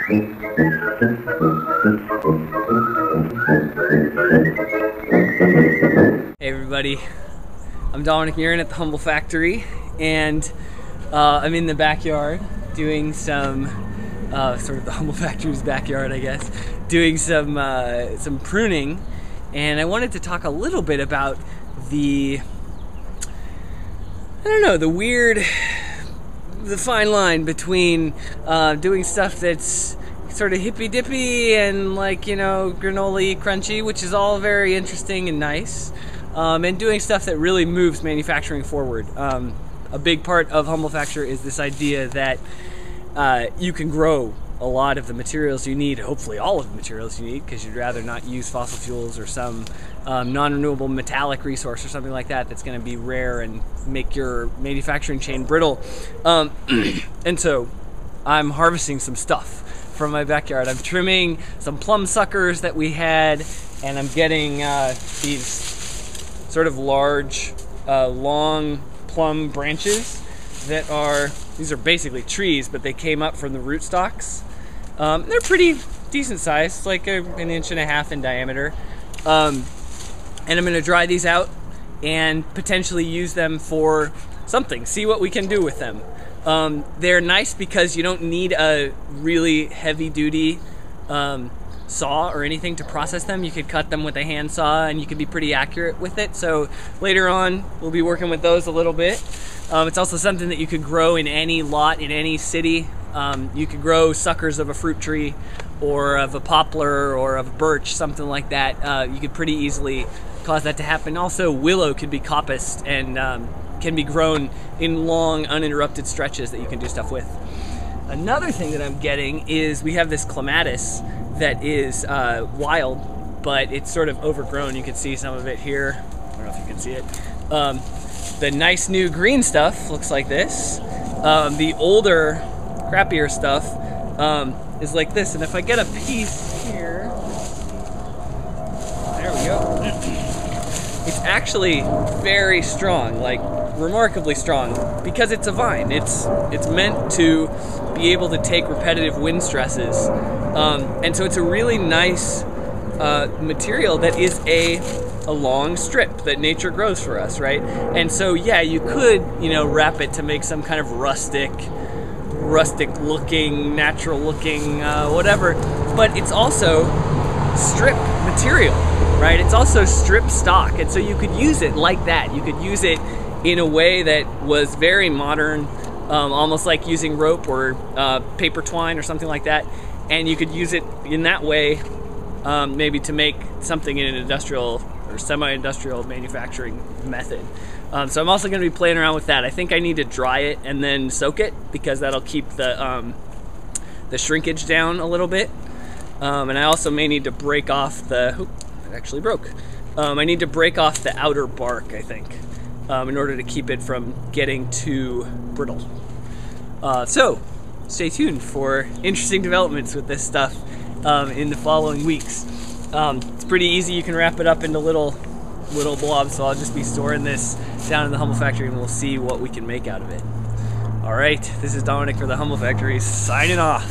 Hey everybody, I'm Dominic Murin at the Humblefactory, and I'm in the backyard doing some, sort of the Humblefactory's backyard, I guess, doing some pruning, and I wanted to talk a little bit about the fine line between doing stuff that's sort of hippy-dippy and, like, you know, granola-y, crunchy, which is all very interesting and nice, and doing stuff that really moves manufacturing forward. A big part of Humblefacture is this idea that you can grow a lot of the materials you need, hopefully all of the materials you need, because you'd rather not use fossil fuels or some non-renewable metallic resource or something like that that's going to be rare and make your manufacturing chain brittle. And so I'm harvesting some stuff from my backyard. I'm trimming some plum suckers that we had, and I'm getting these sort of large, long plum branches that these are basically trees, but they came up from the rootstocks. They're pretty decent size, like an inch and a half in diameter. And I'm gonna dry these out and potentially use them for something, see what we can do with them. They're nice because you don't need a really heavy-duty saw or anything to process them. You could cut them with a handsaw and you could be pretty accurate with it. So later on, we'll be working with those a little bit. It's also something that you could grow in any lot, in any city. You could grow suckers of a fruit tree or of a poplar or of a birch, something like that. You could pretty easily cause that to happen. Also, willow could be coppiced and can be grown in long, uninterrupted stretches that you can do stuff with. Another thing that I'm getting is we have this clematis that is wild, but it's sort of overgrown. You can see some of it here. I don't know if you can see it. The nice new green stuff looks like this. The older, crappier stuff is like this. And if I get a piece here, there we go. It's actually very strong, like remarkably strong, because it's a vine. It's meant to be able to take repetitive wind stresses, and so it's a really nice material that is a long strip that nature grows for us, right? And so yeah, you could, you know, wrap it to make some kind of rustic looking, natural looking, whatever, but it's also strip material, right? It's also strip stock, and so you could use it like that. You could use it in a way that was very modern, almost like using rope or paper twine or something like that, and you could use it in that way, maybe to make something in an industrial or semi-industrial manufacturing method. So I'm also going to be playing around with that. I think I need to dry it and then soak it, because that'll keep the shrinkage down a little bit. And I also may need to break off the, it actually broke. I need to break off the outer bark, I think, in order to keep it from getting too brittle. So stay tuned for interesting developments with this stuff in the following weeks. It's pretty easy. You can wrap it up into little blobs, so I'll just be storing this down in the Humblefactory and we'll see what we can make out of it. Alright, this is Dominic for the Humblefactory, signing off.